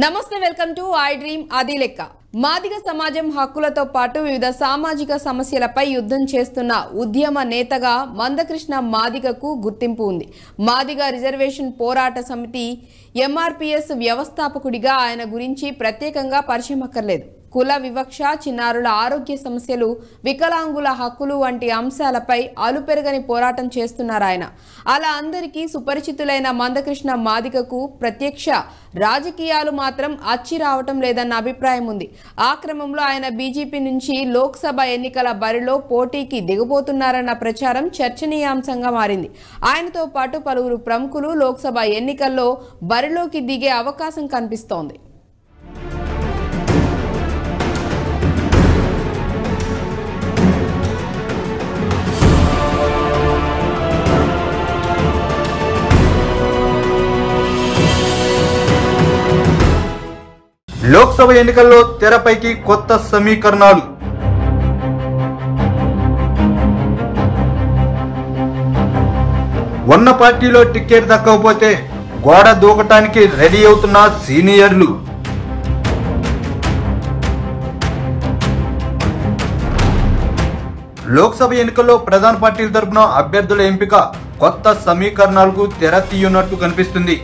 నమస్తే welcome to I dream అది లెక్క మాదిగ సమాజం హక్కులతో పాటు వివిధ సామాజిక సమస్యలపై యుద్ధం చేస్తున్న ఉద్యమ నేతగా మందకృష్ణ మాదిగకు గుర్తింపు ఉంది. మాదిగ రిజర్వేషన్ పోరాట సమితి ఎంఆర్పీఎస్ వ్యవస్థాపకుడిగా ఆయన గురించి ప్రత్యేకంగా పరిచయం అక్కర్లేదు. కుల వివక్ష, చిన్నారుల ఆరోగ్య సమస్యలు, వికలాంగుల హక్కులు వంటి అంశాలపై అలుపెరగని పోరాటం చేస్తున్నారు ఆయన. అలా అందరికీ సుపరిచితులైన మందకృష్ణ మాదిగకు ప్రత్యక్ష రాజకీయాలు మాత్రం అచ్చి రావటం లేదన్న అభిప్రాయం ఉంది. ఆ క్రమంలో ఆయన బీజేపీ నుంచి లోక్సభ ఎన్నికల బరిలో పోటీకి దిగబోతున్నారన్న ప్రచారం చర్చనీయాంశంగా మారింది. ఆయనతో పాటు పలువురు ప్రముఖులు లోక్సభ ఎన్నికల్లో బరిలోకి దిగే అవకాశం కనిపిస్తోంది. లోక్సభ ఎన్నికల్లో తెరపైకి కొత్త సమీకరణాలు. ఉన్న పార్టీలో టికెట్ దక్కకపోతే గోడ దూకటానికి రెడీ అవుతున్న సీనియర్లు. లోక్సభ ఎన్నికల్లో ప్రధాన పార్టీల తరపున అభ్యర్థుల ఎంపిక కొత్త సమీకరణాలకు తెర తీయనట్టు కనిపిస్తుంది.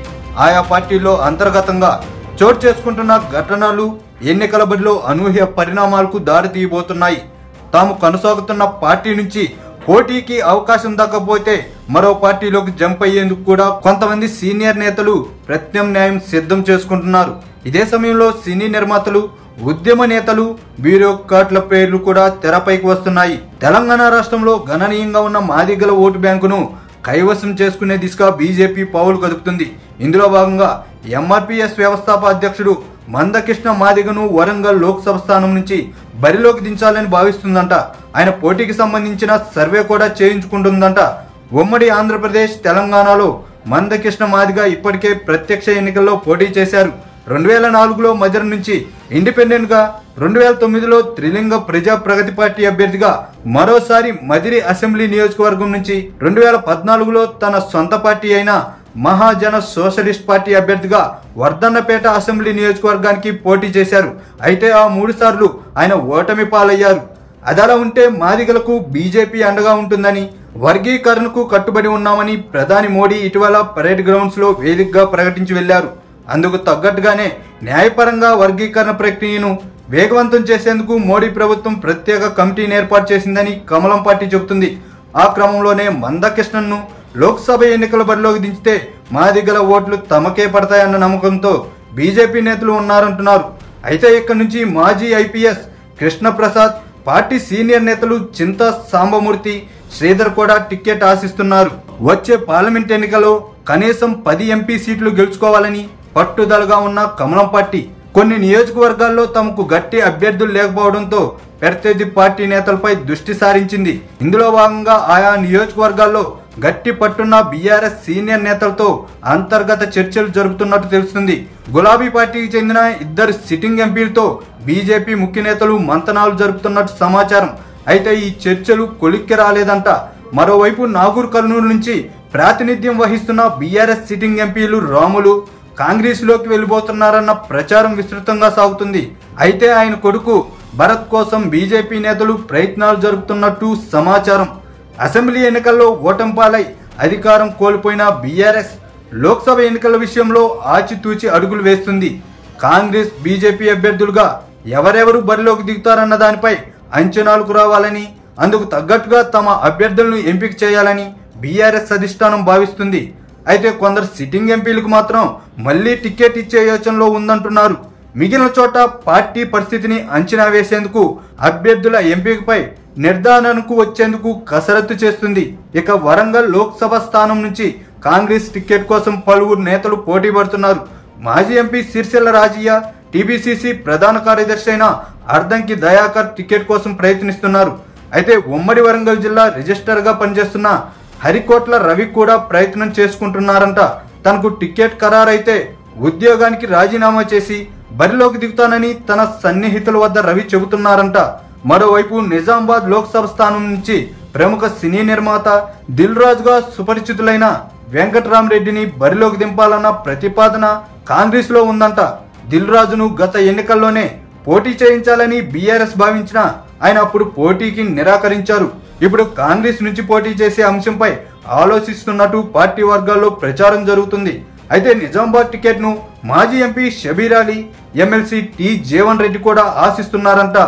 ఆయా పార్టీల్లో అంతర్గతంగా చోటు చేసుకుంటున్న ఘటనలు ఎన్నికల బడిలో అనూహ్య పరిణామాలకు దారి తీయబోతున్నాయి. తాము కొనసాగుతున్న పార్టీ నుంచి పోటీకి అవకాశం దక్కకపోతే మరో పార్టీలోకి జంప్ అయ్యేందుకు కూడా కొంతమంది సీనియర్ నేతలు ప్రత్యామ్నాయం సిద్ధం చేసుకుంటున్నారు. ఇదే సమయంలో సినీ నిర్మాతలు, ఉద్యమ నేతలు, బ్యూరోక్రాట్ల పేర్లు కూడా తెరపైకి వస్తున్నాయి. తెలంగాణ రాష్ట్రంలో గణనీయంగా ఉన్న మాదిగల ఓటు బ్యాంకును కైవసం చేసుకునే దిశగా బీజేపీ పావులు కదుపుతుంది. ఇందులో భాగంగా ఎంఆర్పీఎస్ వ్యవస్థాపక అధ్యక్షుడు మందకృష్ణ మాదిగను వరంగల్ లోక్సభ స్థానం నుంచి బరిలోకి దించాలని భావిస్తుందంట. ఆయన పోటీకి సంబంధించిన సర్వే కూడా చేయించుకుంటుందంట. ఉమ్మడి ఆంధ్రప్రదేశ్, తెలంగాణలో మందకృష్ణ మాదిగ ఇప్పటికే ప్రత్యక్ష ఎన్నికల్లో పోటీ చేశారు. 2004లో మజర్ నుంచి ఇండిపెండెంట్ గా, 2009లో త్రిలింగ ప్రజా ప్రగతి పార్టీ అభ్యర్థిగా, మరోసారి మదిరి అసెంబ్లీ నియోజకవర్గం నుంచి 2014లో తన సొంత పార్టీ అయిన మహాజన సోషలిస్ట్ పార్టీ అభ్యర్థిగా వర్ధన్నపేట అసెంబ్లీ నియోజకవర్గానికి పోటీ చేశారు. అయితే ఆ 3 సార్లు ఆయన ఓటమి పాలయ్యారు. అదలా ఉంటే మాదిగలకు బీజేపీ అండగా ఉంటుందని, వర్గీకరణకు కట్టుబడి ఉన్నామని ప్రధాని మోడీ ఇటీవల పరేడ్ గ్రౌండ్స్ లో వేదికగా ప్రకటించి వెళ్లారు. అందుకు తగ్గట్టుగానే న్యాయపరంగా వర్గీకరణ ప్రక్రియను వేగవంతం చేసేందుకు మోడీ ప్రభుత్వం ప్రత్యేక కమిటీని ఏర్పాటు చేసిందని కమలం పార్టీ చెబుతుంది. ఆ క్రమంలోనే మందకృష్ణన్ను లోక్సభ ఎన్నికల బరిలోకి దించితే మాదిగల ఓట్లు తమకే పడతాయన్న నమ్మకంతో బీజేపీ నేతలు ఉన్నారంటున్నారు. అయితే ఇక్కడి నుంచి మాజీ ఐపీఎస్ కృష్ణప్రసాద్, పార్టీ సీనియర్ నేతలు చింతా సాంబమూర్తి, శ్రీధర్ కూడా టికెట్ ఆశిస్తున్నారు. వచ్చే పార్లమెంట్ ఎన్నికలో కనీసం 10 ఎంపీ సీట్లు గెలుచుకోవాలని పట్టుదలగా ఉన్న కమలం పార్టీ కొన్ని నియోజకవర్గాల్లో తమకు గట్టి అభ్యర్థులు లేకపోవడంతో ప్రత్యర్థి పార్టీ నేతలపై దృష్టి సారించింది. ఇందులో భాగంగా ఆయా నియోజకవర్గాల్లో గట్టి పట్టున్న బీఆర్ఎస్ సీనియర్ నేతలతో అంతర్గత చర్చలు జరుపుతున్నట్టు తెలుస్తుంది. గులాబీ పార్టీకి చెందిన 2 సిట్టింగ్ ఎంపీలతో బీజేపీ ముఖ్య నేతలు మంతనాలు జరుపుతున్నట్టు సమాచారం. అయితే ఈ చర్చలు కొలిక్కి రాలేదంట. మరోవైపు నాగూర్ కర్నూలు నుంచి ప్రాతినిధ్యం వహిస్తున్న బీఆర్ఎస్ సిట్టింగ్ ఎంపీలు రాములు కాంగ్రెస్ లోకి వెళ్లిపోతున్నారన్న ప్రచారం విస్తృతంగా సాగుతుంది. అయితే ఆయన కొడుకు భరత్ కోసం బీజేపీ నేతలు ప్రయత్నాలు జరుపుతున్నట్టు సమాచారం. అసెంబ్లీ ఎన్నికల్లో ఓటమి పాలై అధికారం కోల్పోయిన బీఆర్ఎస్ లోక్సభ ఎన్నికల విషయంలో ఆచితూచి అడుగులు వేస్తుంది. కాంగ్రెస్, బీజేపీ అభ్యర్థులుగా ఎవరెవరు బరిలోకి దిగుతారన్న దానిపై అంచనాలకు రావాలని, అందుకు తగ్గట్టుగా తమ అభ్యర్థులను ఎంపిక చేయాలని బీఆర్ఎస్ అధిష్టానం భావిస్తుంది. అయితే కొందరు సిట్టింగ్ ఎంపీలకు మాత్రం మళ్లీ టికెట్ ఇచ్చే యోచనలో ఉందంటున్నారు. మిగిలిన చోట పార్టీ పరిస్థితిని అంచనా వేసేందుకు, అభ్యర్థుల ఎంపికపై నిర్ధారణకు వచ్చేందుకు కసరత్తు చేస్తుంది. ఇక వరంగల్ లోక్సభ స్థానం నుంచి కాంగ్రెస్ టికెట్ కోసం పలువురు నేతలు పోటీ పడుతున్నారు. మాజీ ఎంపీ సిరిసిల్ల రాజయ్య, టీపీసీసీ ప్రధాన కార్యదర్శి అయిన అర్దంకి దయాకర్ టికెట్ కోసం ప్రయత్నిస్తున్నారు. అయితే ఉమ్మడి వరంగల్ జిల్లా రిజిస్టర్ గా పనిచేస్తున్న హరికోట్ల రవి కూడా ప్రయత్నం చేసుకుంటున్నారంట. తనకు టికెట్ ఖరారైతే ఉద్యోగానికి రాజీనామా చేసి బరిలోకి దిగుతానని తన సన్నిహితుల వద్ద రవి చెబుతున్నారంట. మరోవైపు నిజామాబాద్ లోక్సభ స్థానం నుంచి ప్రముఖ సినీ నిర్మాత దిల్ రాజు గా సుపరిచితులైన వెంకట్రామరెడ్డిని బరిలోకి దింపాలన్న ప్రతిపాదన కాంగ్రెస్ లో ఉందంట. దిల్ రాజును గత ఎన్నికల్లోనే పోటీ చేయించాలని బీఆర్ఎస్ భావించినా ఆయన అప్పుడు పోటీకి నిరాకరించారు. ఇప్పుడు కాంగ్రెస్ నుంచి పోటీ చేసే అంశంపై ఆలోచిస్తున్నట్టు పార్టీ వర్గాల్లో ప్రచారం జరుగుతుంది. అయితే నిజామాబాద్ టికెట్ను మాజీ MP Shabbir Ali, MLC T Jeevan Reddy కూడా ఆశిస్తున్నారంట.